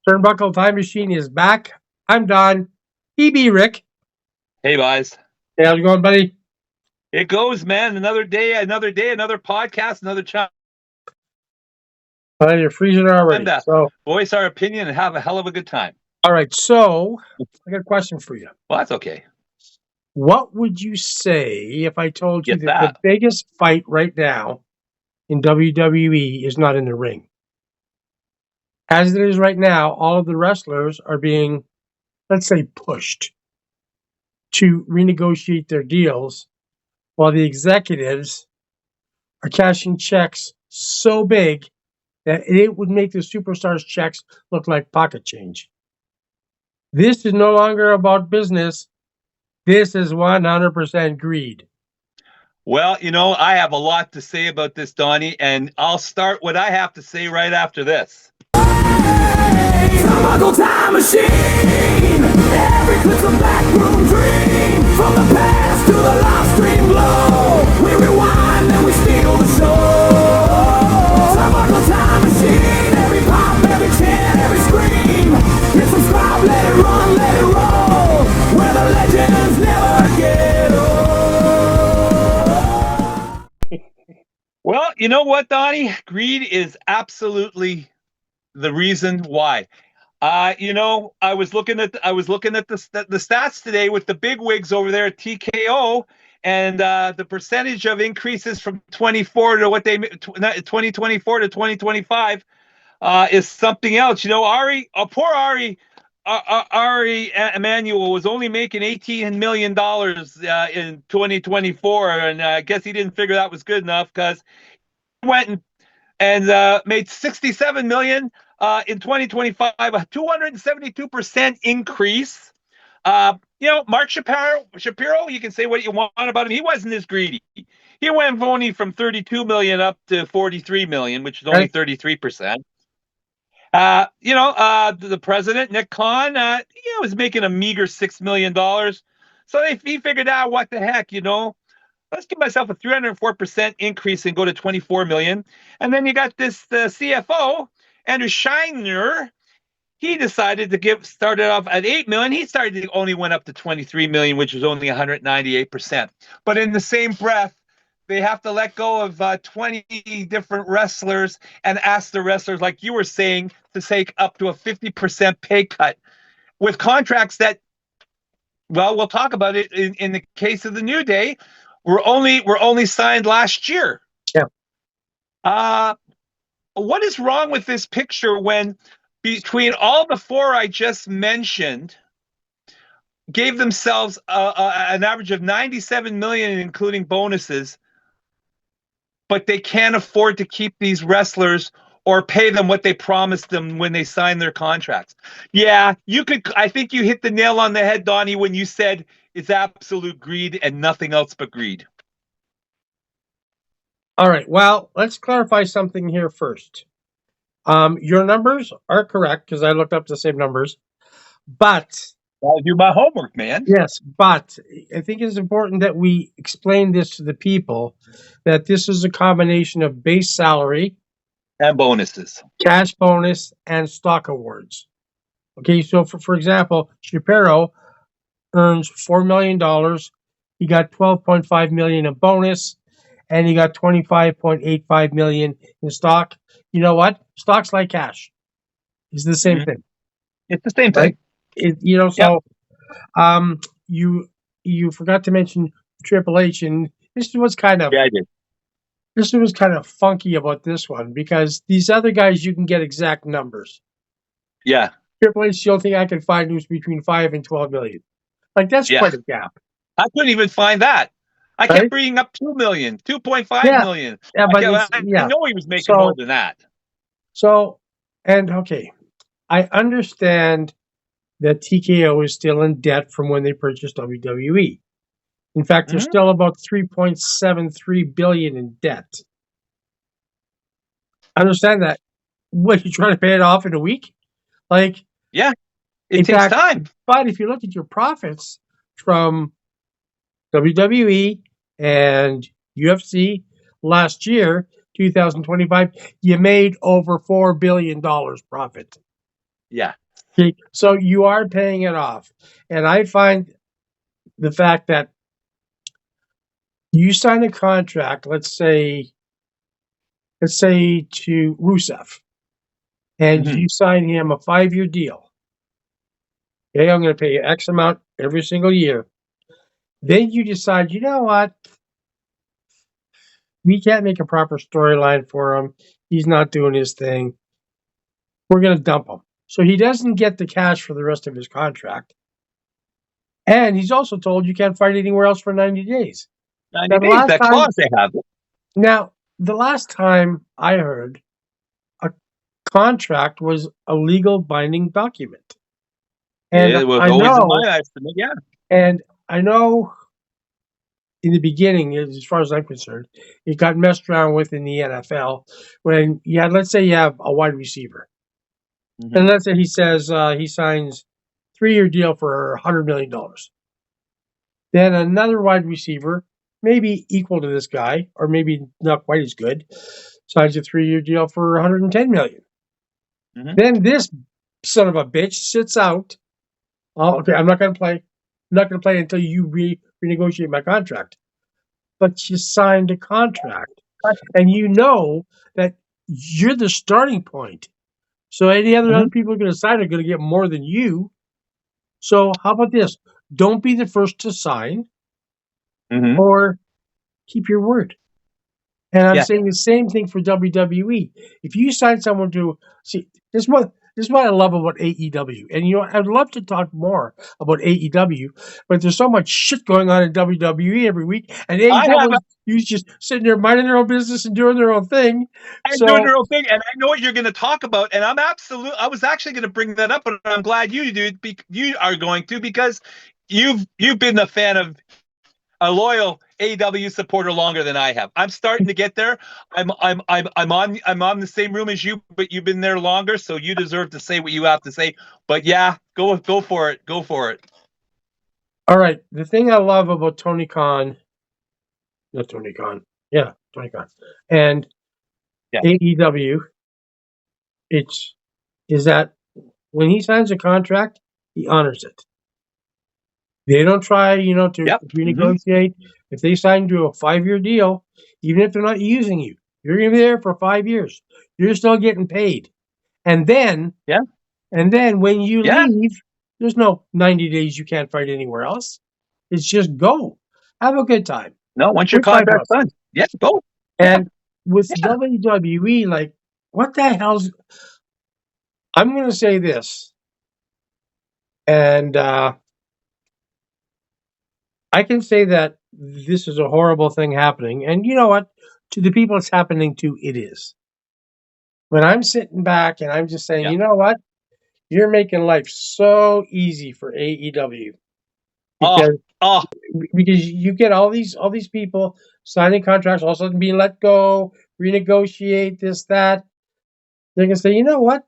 Turnbuckle Time Machine is back. I'm Don. EB Rick. Hey, guys. Hey, how's it going, buddy? It goes, man. Another day, another podcast, another time You're freezing already. to So, voice our opinion and have a hell of a good time. all right. So, I got a question for you. Well, that's okay. What would you say if I told you Get that the that. biggest fight right now in WWE is not in the ring? As it is right now, all of the wrestlers are being, let's say, pushed to renegotiate their deals while the executives are cashing checks so big that it would make the superstars' checks look like pocket change. This is no longer about business. This is 100% greed. Well, I have a lot to say about this, Donnie, and I'll start what I have to say right after this. Turnbuckle Time Machine. Every clip's a backroom dream. From the past to the live stream blow. We rewind and we steal the show. Turnbuckle Time Machine. Every pop, every chant, every scream. Hit subscribe, let it run, let it roll. Where the legends never get old. Well, you know what, Donnie? Greed is absolutely the reason why. I was looking at the stats today with the big wigs over there at TKO, and the percentage of increases from 2024 to 2025 is something else. Poor Ari Emanuel was only making $18 million in 2024, and I guess he didn't figure that was good enough because he went and made $67 million in 2025, a 272% increase. Mark Shapiro, you can say what you want about him. He wasn't as greedy. He went only from 32 million up to 43 million, which is only 33%. The president, Nick Khan, was making a meager $6 million. So he figured out, what the heck, let's give myself a 304% increase and go to 24 million. And then you got the CFO, Andrew Scheiner. He decided to started off at 8 million. He only went up to 23 million, which was only 198%. But in the same breath, they have to let go of 20 different wrestlers and ask the wrestlers, like you were saying, to take up to a 50% pay cut with contracts that, well, we'll talk about it in the case of the New Day. We're only signed last year. Yeah. What is wrong with this picture when between all the four I just mentioned gave themselves an average of 97 million, including bonuses, but they can't afford to keep these wrestlers or pay them what they promised them when they signed their contracts? Yeah, I think you hit the nail on the head, Donnie, when you said it's absolute greed and nothing else but greed. All right. Well, let's clarify something here first. Your numbers are correct because I looked up the same numbers, but I'll do my homework, man. Yes, but I think it's important that we explain this to the people, that this is a combination of base salary and bonuses, cash bonus, and stock awards. Okay, so for example, Shapiro earns $4 million. He got $12.5 million in bonus, and he got $25.85 million in stock. You know what? Stock's like cash. It's the same thing. It's the same thing. You forgot to mention Triple H, and this was kind of I did. This was kind of funky about this one because these other guys you can get exact numbers. Yeah. Triple H, the only thing I could find was between 5 and 12 million. Like that's quite a gap. I couldn't even find that. I kept reading up 2 million, 2.5 million. Yeah, but I know he was making more than that. I understand that TKO is still in debt from when they purchased WWE. In fact, they're still about $3.73 billion in debt. I understand that. What, you trying to pay it off in a week? It takes time. But if you look at your profits from WWE and UFC last year, 2025, you made over $4 billion profit. Yeah. Okay, so you are paying it off. And I find the fact that you sign a contract, let's say to Rusev, and Mm-hmm. you sign him a 5-year deal. Okay, I'm going to pay you X amount every single year. Then you decide, you know what? We can't make a proper storyline for him. He's not doing his thing. We're going to dump him. So he doesn't get the cash for the rest of his contract. And he's also told you can't fight anywhere else for 90 days. 90 Now, the days, last that time, clause they have. now, the last time I heard, a contract was a legal binding document. And It was I always in my know, estimate, yeah. and I know in the beginning, as far as I'm concerned, it got messed around with in the NFL when you had, let's say you have a wide receiver. Mm-hmm. And let's say he says he signs 3-year deal for $100 million. Then another wide receiver, maybe equal to this guy, or maybe not quite as good, signs a 3-year deal for $110 million. Mm-hmm. Then this son of a bitch sits out. Oh, okay, I'm not going to play. I'm not going to play until you renegotiate my contract. But you signed a contract, and you know that you're the starting point. So any other Mm-hmm. people are going to sign are going to get more than you. So how about this? Don't be the first to sign, Mm-hmm. or keep your word. And I'm Yeah. saying the same thing for WWE. If you sign someone to see, this is what I love about AEW. And I'd love to talk more about AEW, but there's so much shit going on in WWE every week, and I have AEW is just sitting there minding their own business and doing their own thing. and doing So, their own thing, and I know what you're going to talk about, and I was actually going to bring that up, but I'm glad you are going to, because you've been a fan of a loyal AEW supporter longer than I have. I'm starting to get there. I'm on the same room as you, but you've been there longer, so you deserve to say what you have to say. But yeah, go for it. Go for it. all right, the thing I love about Tony Khan, and Yeah. AEW, it's is that when he signs a contract, he honors it. They don't try, to Yep. Mm-hmm. renegotiate. If they sign to a 5-year deal, even if they're not using you, you're going to be there for 5 years. You're still getting paid. And then, Yeah. when you Yeah. leave, there's no 90 days you can't fight anywhere else. It's just go. Have a good time. No, once your Here's five contract's bucks. done. Yeah. Go. Yeah. And with Yeah. WWE, like, what the hell's? I'm going to say this, and I can say that this is a horrible thing happening. And you know what? To the people it's happening to, it is. When I'm sitting back and I'm just saying, Yeah. you know what? You're making life so easy for AEW Oh. because Oh. you get all these people signing contracts, all of a sudden being let go, renegotiate this, that. They're gonna say, you know what?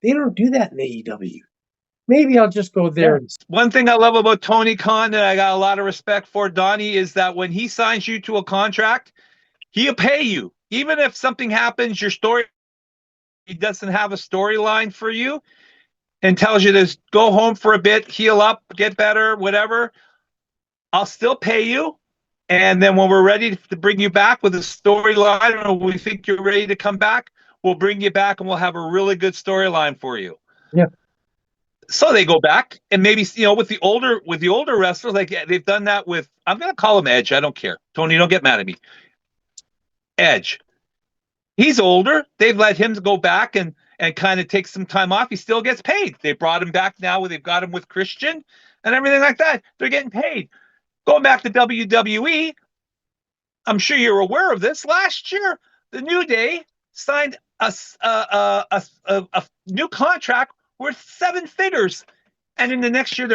They don't do that in AEW. Maybe I'll just go Yeah. there. One thing I love about Tony Khan that I got a lot of respect for, Donnie, is that when he signs you to a contract, he'll pay you. Even if something happens, he doesn't have a storyline for you and tells you to go home for a bit, heal up, get better, whatever. I'll still pay you. And then when we're ready to bring you back with a storyline, or we think you're ready to come back, we'll bring you back and we'll have a really good storyline for you. Yeah. So they go back, and maybe with the older wrestlers, like they've done that with, I'm gonna call him Edge. I don't care, Tony. Don't get mad at me. Edge. He's older. They've let him go back and kind of take some time off. He still gets paid. They brought him back now. They've got him with Christian and everything like that. They're getting paid. Going back to WWE, I'm sure you're aware of this. Last year, the New Day signed a new contract worth 7 figures, and in the next year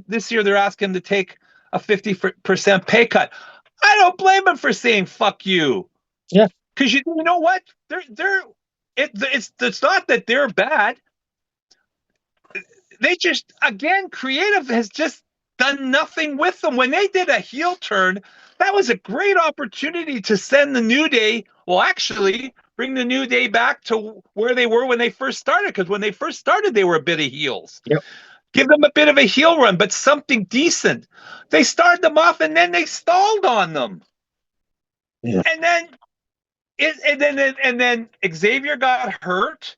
this year they're asking to take a 50% pay cut. I don't blame him for saying "fuck you." Yeah. Because you know what? It's not that they're bad. They just, again, creative has just done nothing with them. When they did a heel turn, that was a great opportunity to send the New Day. Well, actually, bring the New Day back to where they were when they first started. Because when they first started, they were a bit of heels. Yep. Give them a bit of a heel run, but something decent. They started them off, and then they stalled on them. Yeah. And then Xavier got hurt,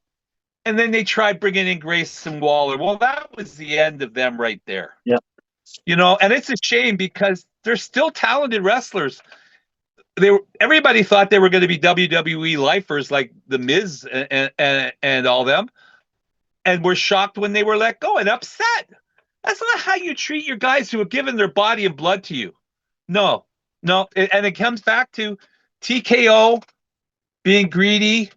and then they tried bringing in Grayson Waller. Well, that was the end of them right there. Yeah. And it's a shame because they're still talented wrestlers. Everybody thought they were going to be WWE lifers like The Miz and all them, and were shocked when they were let go and upset. That's not how you treat your guys who have given their body and blood to you. No. And it comes back to TKO being greedy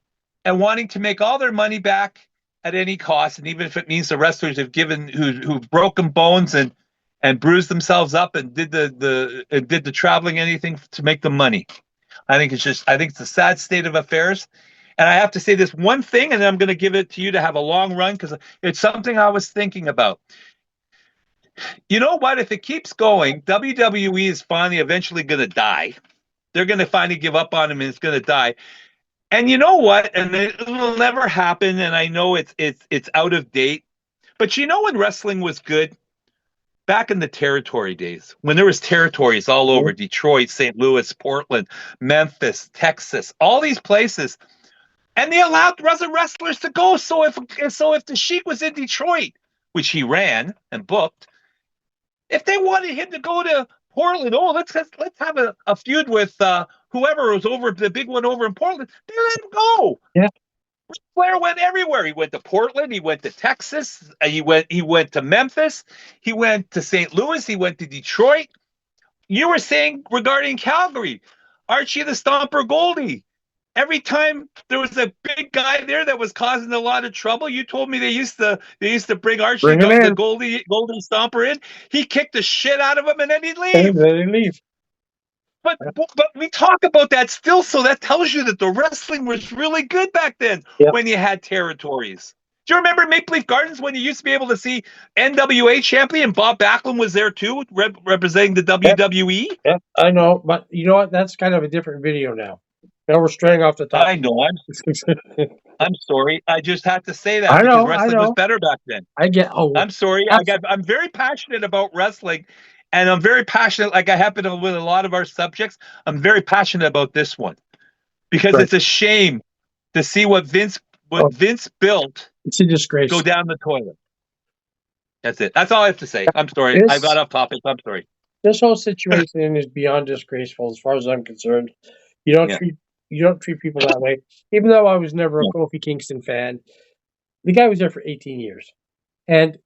and wanting to make all their money back at any cost, and even if it means the wrestlers who've broken bones and bruised themselves up and did the traveling, anything to make the money. I think it's a sad state of affairs. And I have to say this one thing, and then I'm going to give it to you to have a long run because it's something I was thinking about. You know what? If it keeps going, WWE is eventually going to die. They're going to finally give up on him, and it's going to die. And you know what? And it will never happen. And I know it's out of date. But you know when wrestling was good? Back in the territory days, when there was territories all over Detroit, St. Louis, Portland, Memphis, Texas, all these places, and they allowed wrestlers to go. So if the Sheik was in Detroit, which he ran and booked, if they wanted him to go to Portland, let's have a feud with whoever was over the big one over in Portland, they let him go. Yeah. Flair went everywhere. He went to Portland. He went to Texas. He went to Memphis. He went to St. Louis. He went to Detroit. You were saying regarding Calgary, Archie the Stomper Goldie. Every time there was a big guy there that was causing a lot of trouble, you told me they used to bring Archie the Goldie Stomper in. He kicked the shit out of him and then he'd leave. And then he'd leave. But we talk about that still, so that tells you that the wrestling was really good back then when you had territories. Do you remember Maple Leaf Gardens when you used to be able to see NWA champion Bob Backlund was there too, representing the WWE? Yeah, I know, but you know what? That's kind of a different video now. Now we're straying off the top. I know. I'm sorry. I just had to say that because wrestling was better back then. I'm sorry. I'm very passionate about wrestling. And I'm very passionate, like I happen to with a lot of our subjects. I'm very passionate about this one because it's a shame to see what Vince built. It's a disgrace. Go down the toilet. That's it. That's all I have to say. I'm sorry. I got off topic. I'm sorry. This whole situation is beyond disgraceful, as far as I'm concerned. You don't treat people that way. Even though I was never a Kofi Kingston fan, the guy was there for 18 years, and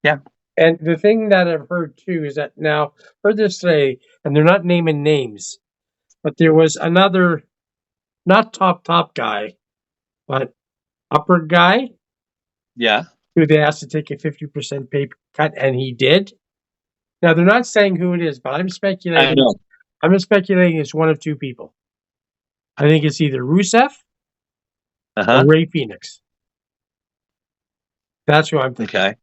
And the thing that I've heard too is that now, heard this say, and they're not naming names, but there was another, not top guy, but upper guy. Yeah. Who they asked to take a 50% pay cut, and he did. Now, they're not saying who it is, but I'm speculating. I know. I'm speculating it's one of two people. I think it's either Rusev or Ray Phoenix. That's who I'm thinking. Okay.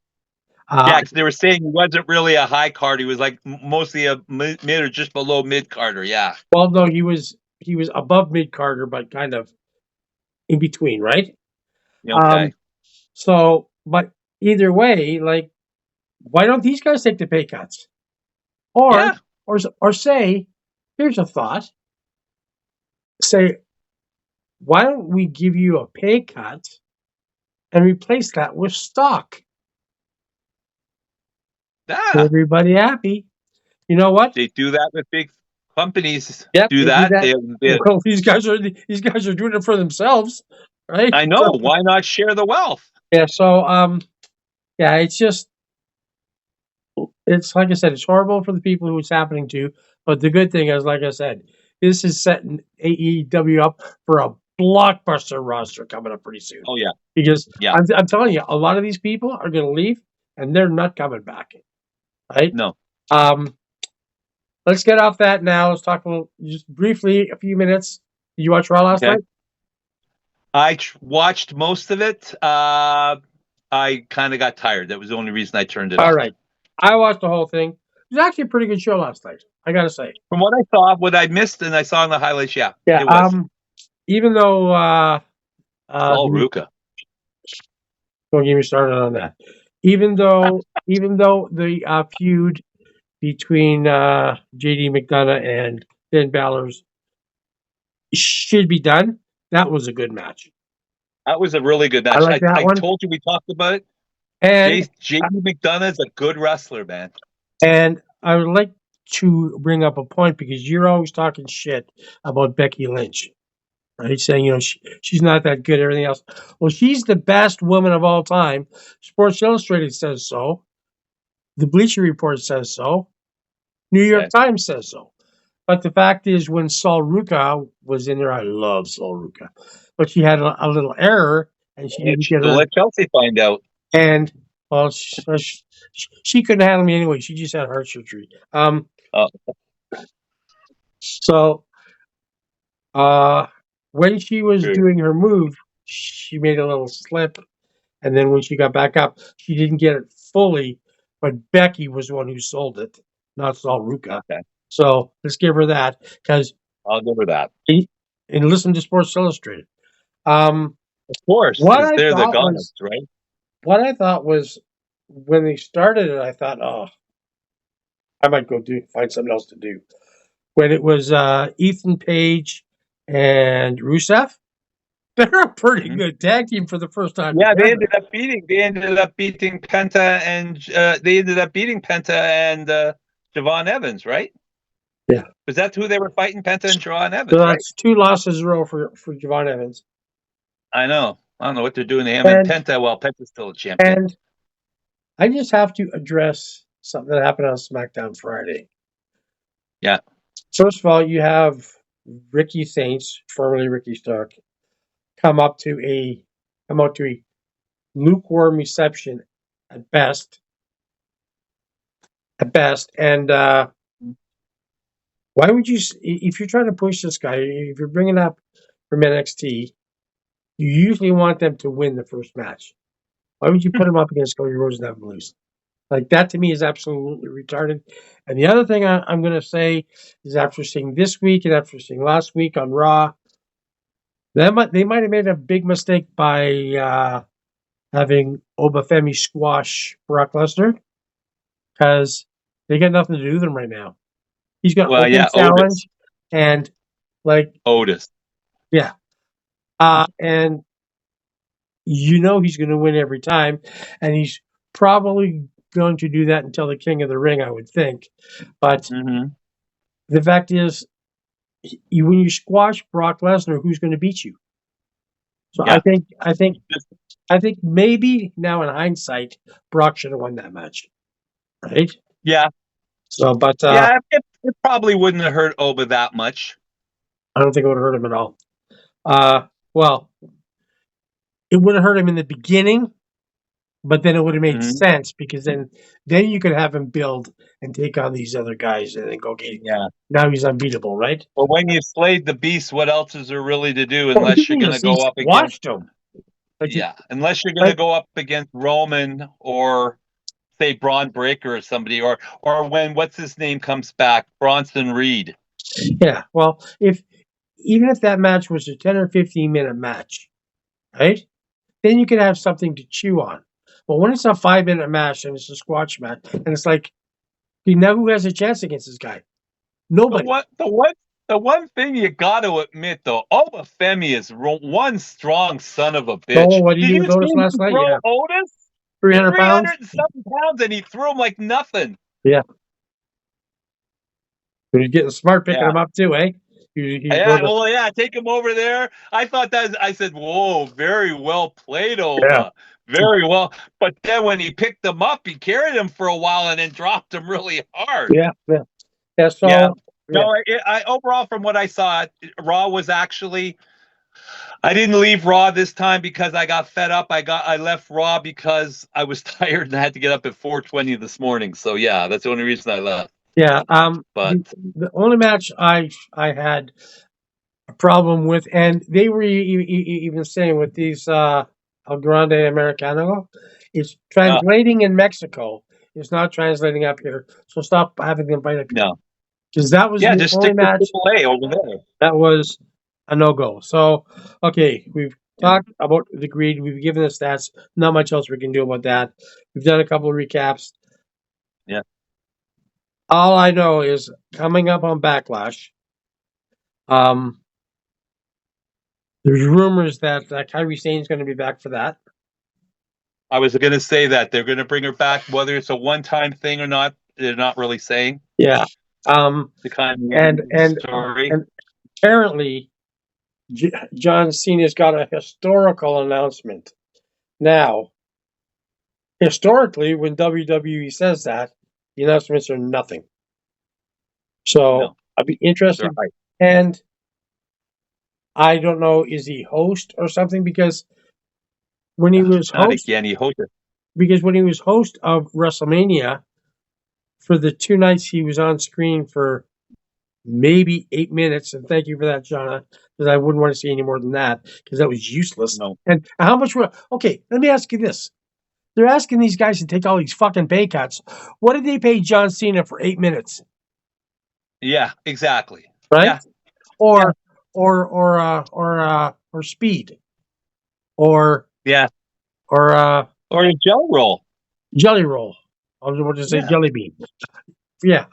Because they were saying he wasn't really a high card. He was like mostly a mid or just below mid carder. Yeah. Well, no, he was above mid carder, but kind of in between, right? Okay. So, but either way, like, why don't these guys take the pay cuts? Or say, here's a thought. Say, why don't we give you a pay cut and replace that with stock? Everybody happy. You know what? They do that with big companies. Yep, do that. Well, these guys are doing it for themselves, right? I know. Why not share the wealth? Yeah. So, it's like I said, it's horrible for the people who it's happening to. But the good thing is, like I said, this is setting AEW up for a blockbuster roster coming up pretty soon. Oh yeah. Because I'm telling you, a lot of these people are going to leave, and they're not coming back. Right? No. Let's get off that now. Let's talk just briefly, a few minutes. Did you watch Raw last night? I watched most of it. I kind of got tired. That was the only reason I turned it off. All right. I watched the whole thing. It was actually a pretty good show last night, I got to say. From what I saw, what I missed and I saw in the highlights, it was. Even though Saul Ruka. Don't get me started on that. Even though the feud between JD McDonough and Finn Balor's should be done, that was a good match. That was a really good I match. like that I one. told you we talked about it. And JD McDonough is a good wrestler, man. and I would like to bring up a point because you're always talking shit about Becky Lynch, right? Saying, she's not that good, everything else. Well, she's the best woman of all time. Sports Illustrated says so. The Bleacher Report says so. New York Times says so. But the fact is, when Saul Ruka was in there, I love Saul Ruka, but she had a little error, and she didn't get her. Let Chelsea find out. And well, she couldn't handle me anyway. She just had heart surgery. So, when she was doing her move, she made a little slip, and then when she got back up, she didn't get it fully. But Becky was the one who sold it, not Saul Ruka. Okay. So let's give her that, because I'll give her that. And listen to Sports Illustrated. Of course, they're the gods, right? What I thought was, when they started it, I thought, oh, I might go find something else to do. When it was Ethan Page and Rusev, they're a pretty good tag team for the first time. Yeah, together. they ended up beating Penta and Javon Evans, right? Yeah. Was that who they were fighting, Penta and Javon Evans? So right? that's 2 losses in a row for Javon Evans. I know. I don't know what they're doing to him and Penta. Well, Penta's still a champion. And I just have to address something that happened on SmackDown Friday. Yeah. First of all, you have Ricky Saints, formerly Ricky Stark, come out to a lukewarm reception at best. And why would you, if you're trying to push this guy, if you're bringing up from NXT, you usually want them to win the first match. Why would you put him up against Cody Rhodes and have him lose? Like, that to me is absolutely retarded. And the other thing I'm going to say is, after seeing this week and after seeing last week on Raw, they might have made a big mistake by having Obafemi squash Brock Lesnar, because they got nothing to do with him right now. He's got open challenge Otis. and Otis. Yeah. And he's going to win every time, and he's probably going to do that until the King of the Ring, I would think. But the fact is, when you squash Brock Lesnar, who's going to beat you? So I think maybe now in hindsight, Brock should have won that match, right? Yeah. So, but it probably wouldn't have hurt Oba that much. I don't think it would have hurt him at all. Well, it would have hurt him in the beginning, but then it would have made sense, because then you could have him build and take on these other guys and then go, okay, now he's unbeatable, right? Well, when you've slayed the beast, what else is there really to do unless you're going to go up against him? Unless you're going to go up against Roman or, say, Braun Breaker or somebody, or when what's his name comes back, Bronson Reed. Yeah, well, even if that match was a 10 or 15-minute match, right? Then you could have something to chew on. But when it's a 5-minute match and it's a squash match, and it's like, now who has a chance against this guy? Nobody. The one thing you got to admit, though, Obafemi is one strong son of a bitch. Oh, what did you do with Otis last night? Yeah. Otis? 300 pounds? 307 pounds, and he threw him like nothing. Yeah. He was getting smart picking him up too, eh? Take him over there. I thought I said, whoa, very well played, Oba. Yeah. Very well. But then when he picked him up, he carried him for a while and then dropped him really hard. Yeah. Overall, from what I saw, Raw was actually, I didn't leave Raw this time because I got fed up. I left Raw because I was tired and I had to get up at 4:20 this morning. So yeah, that's the only reason I left. Yeah. But the only match I had a problem with, and they were even saying with these El Grande Americano, is translating in Mexico. It's not translating up here. So stop having them bite up here. No. Because that was the only match over there. That was a no-go. So, okay, we've talked about the greed. We've given the stats. Not much else we can do about that. We've done a couple of recaps. Yeah. All I know is coming up on Backlash. There's rumors that Kyrie Sane's going to be back for that. I was going to say that they're going to bring her back, whether it's a one-time thing or not. They're not really saying. Yeah. The kind of story. And apparently, John Cena's got a historical announcement. Now, historically, when WWE says that, the announcements are nothing. So No. I'd be interested. They're hype. And I don't know, is he host or something? Because when he was Not host, again, he hosted. because when he was host of WrestleMania, for the 2 nights he was on screen for maybe 8 minutes, and thank you for that, Jonna, because I wouldn't want to see any more than that, because that was useless. No. And how much were... Okay, let me ask you this. They're asking these guys to take all these fucking pay cuts. What did they pay John Cena for 8 minutes? Yeah, exactly. Right? Yeah. Or Speed. Or Yeah. Or a jelly roll. Jelly roll. I was about to say jelly bean. Yeah,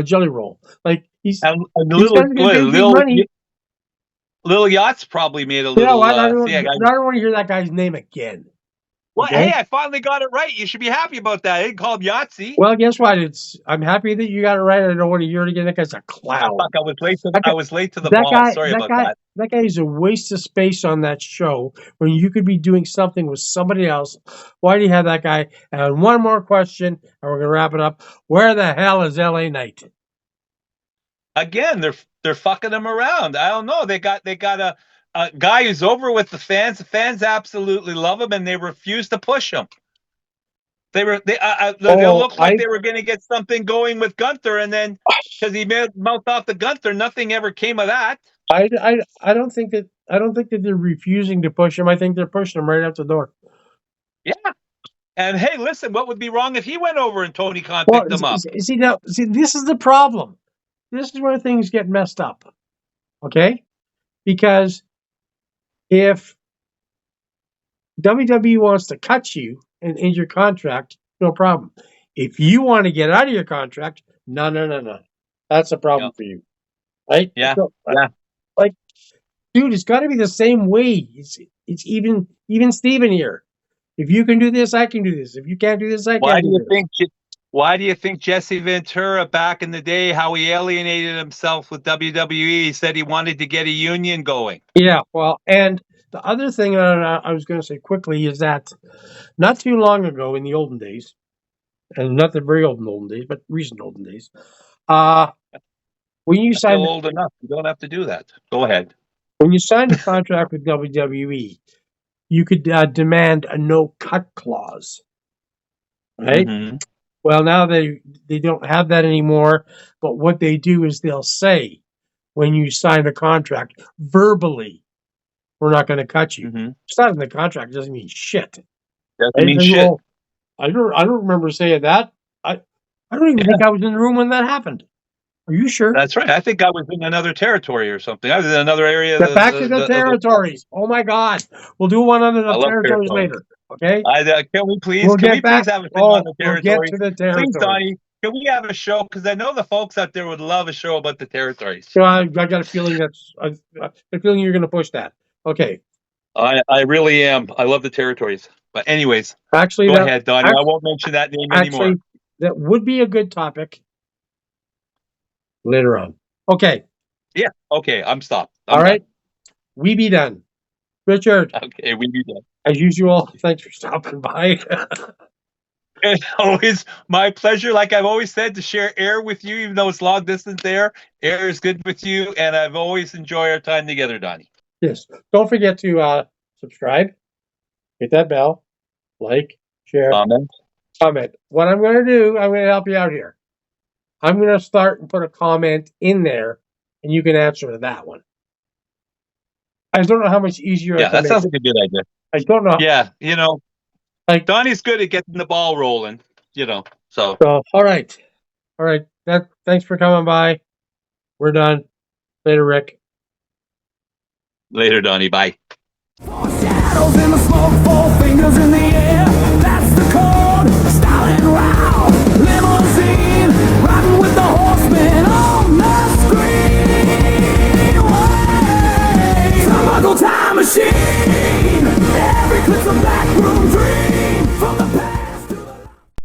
jelly roll. Like he's and he's got to get big money. Little Yachts probably made a little. You know what? I don't want to hear that guy's name again. Well, okay? Hey, I finally got it right. You should be happy about that. I didn't call him Yahtzee. Well, guess what? I'm happy that you got it right. I don't want to hear it again. That guy's a clown. Fuck, I was late to the ball. Sorry about that. That guy is a waste of space on that show when you could be doing something with somebody else. Why do you have that guy? And one more question, and we're gonna wrap it up. Where the hell is LA Knight? Again, they're fucking him around. I don't know. They got a guy who's over with the fans. The fans absolutely love him, and they refuse to push him. They looked like they were going to get something going with Gunther, and then because he mouthed off the Gunther, nothing ever came of that. I don't think that they're refusing to push him. I think they're pushing him right out the door. Yeah. And hey, listen, what would be wrong if he went over and Tony Khan picked him up? See, this is the problem. This is where things get messed up. Okay? Because if WWE wants to cut you and end your contract, no problem. If you want to get out of your contract, no. That's a problem for you. Right? Yeah. So, like, dude, it's got to be the same way. It's even Steven here. If you can do this, I can do this. If you can't do this, I can't do this. Why do you think Jesse Ventura back in the day, how he alienated himself with WWE? He said he wanted to get a union going. Yeah, well, and the other thing I was going to say quickly is that not too long ago in the olden days, and not the very olden days, but recent olden days, when you signed... old enough, you don't have to do that. Go ahead. When you signed a contract with WWE, you could demand a no-cut clause, right? Mm-hmm. Well, now they don't have that anymore, but what they do is they'll say, when you sign a contract, verbally, we're not going to cut you. Mm-hmm. It's not in the contract. It doesn't mean shit. Doesn't mean shit. Well, I don't remember saying that. I don't even think I was in the room when that happened. Are you sure? That's right. I think I was in another territory or something. I was in another area. Back to the territories. Oh my God. We'll do one on the territories later. Okay. Can we please? Can we please have a thing on the territories? We'll get to the territories. Please, Donnie. Can we have a show? Because I know the folks out there would love a show about the territories. So I got a feeling you're going to push that. Okay. I really am. I love the territories. But anyways, go ahead, Donnie. I won't mention that name anymore. That would be a good topic later on. Okay. Yeah. Okay. I'm stopped. All right. We be done. Richard. Okay. We be done. As usual, thanks for stopping by. It's always my pleasure. Like I've always said, to share air with you, even though it's long distance there. Air is good with you, and I've always enjoyed our time together, Donnie. Yes. Don't forget to subscribe, hit that bell, like, share, comment. What I'm going to do, I'm going to help you out here. I'm going to start and put a comment in there, and you can answer that one. I don't know how much easier. Yeah, that sounds like a good idea. I don't know. Yeah, like Donnie's good at getting the ball rolling. So all right. Thanks for coming by. We're done. Later, Rick. Later, Donnie. Bye. Bottles in the smoke, 4 fingers in the air. That's the code, style and row. Limousine, riding with the horsemen on the screen. Turnbuckle time machine, every clip's a backroom dream.